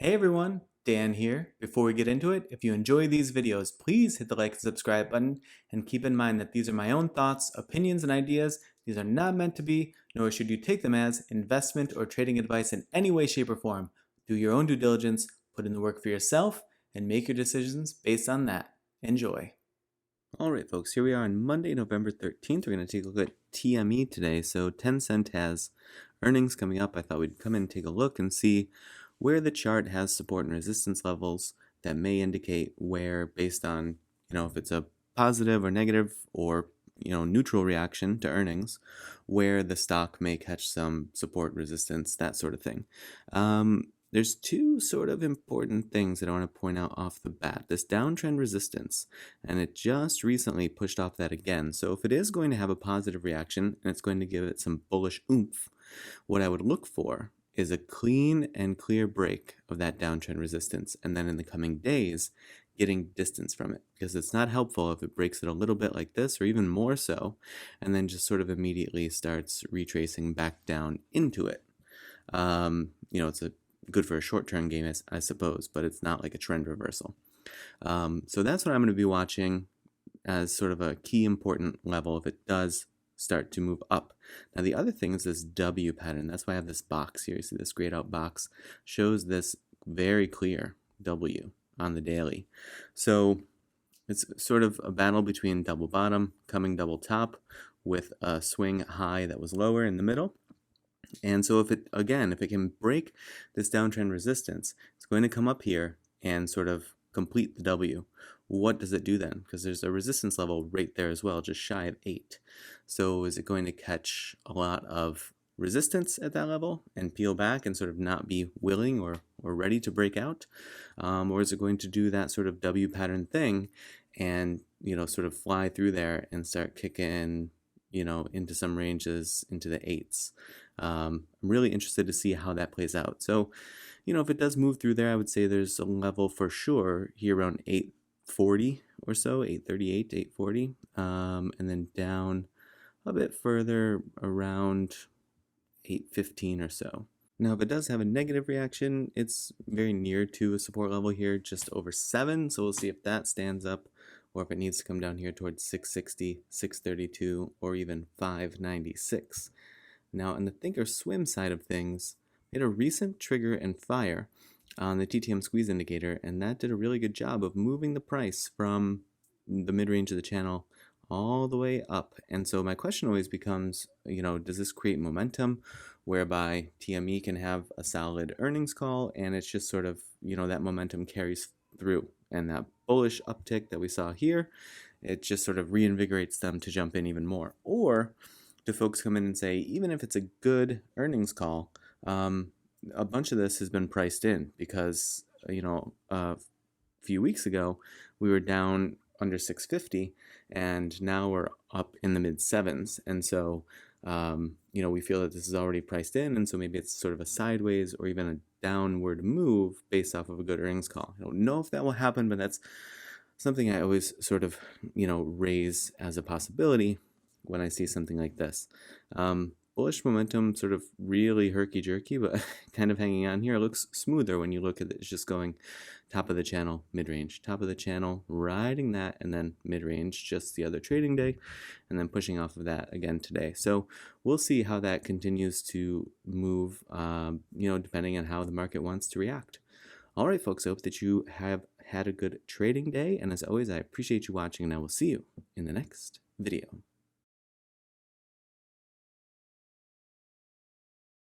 Hey everyone, Dan here. Before we get into it, if you enjoy these videos, please hit the like and subscribe button and keep in mind that these are my own thoughts, opinions, and ideas. These are not meant to be, nor should you take them as investment or trading advice in any way, shape, or form. Do your own due diligence, put in the work for yourself, and make your decisions based on that. Enjoy. Alright folks, here we are on Monday, November 13th. We're going to take a look at TME today. So Tencent has earnings coming up. I thought we'd come in and take a look and see where the chart has support and resistance levels that may indicate where, based on, if it's a positive or negative or, neutral reaction to earnings, where the stock may catch some support, resistance, that sort of thing. There's two sort of important things that I want to point out off the bat. This downtrend resistance, and it just recently pushed off that again. So if it is going to have a positive reaction and it's going to give it some bullish oomph, what I would look for is a clean and clear break of that downtrend resistance, and then in the coming days getting distance from it, because it's not helpful if it breaks it a little bit like this or even more so and then just sort of immediately starts retracing back down into it. It's good for a short-term game, I suppose, but it's not like a trend reversal. So that's what I'm going to be watching as sort of a key important level if it does start to move up. Now the other thing is this W pattern. That's why I have this box here. You see this grayed out box shows this very clear W on the daily. So it's sort of a battle between double bottom, coming double top with a swing high that was lower in the middle. And so if it can break this downtrend resistance, it's going to come up here and sort of complete the W. What does it do then? Because there's a resistance level right there as well, just shy of 8. So is it going to catch a lot of resistance at that level and peel back and sort of not be willing or ready to break out? Or is it going to do that sort of W pattern thing and, sort of fly through there and start kicking, into some ranges into the 8s? I'm really interested to see how that plays out. So, if it does move through there, I would say there's a level for sure here around 840 or so, 838, 840, and then down a bit further around 815 or so. Now, if it does have a negative reaction, it's very near to a support level here, just over 7. So we'll see if that stands up or if it needs to come down here towards 660, 632, or even 596. Now, on the Thinkorswim side of things, we had a recent trigger and fire on the TTM squeeze indicator, and that did a really good job of moving the price from the mid-range of the channel all the way up. And so my question always becomes, does this create momentum whereby TME can have a solid earnings call and it's just sort of, that momentum carries through, and that bullish uptick that we saw here, it just sort of reinvigorates them to jump in even more? Or do folks come in and say, even if it's a good earnings call, a bunch of this has been priced in because, a few weeks ago we were down under 650 and now we're up in the mid 7s. And so, we feel that this is already priced in, and so maybe it's sort of a sideways or even a downward move based off of a good earnings call. I don't know if that will happen, but that's something I always sort of, raise as a possibility when I see something like this. Bullish momentum, sort of really herky-jerky, but kind of hanging on here. It looks smoother when you look at it. It's just going top of the channel, mid-range, top of the channel, riding that, and then mid-range just the other trading day, and then pushing off of that again today. So we'll see how that continues to move, depending on how the market wants to react. All right, folks, I hope that you have had a good trading day, and as always, I appreciate you watching, and I will see you in the next video.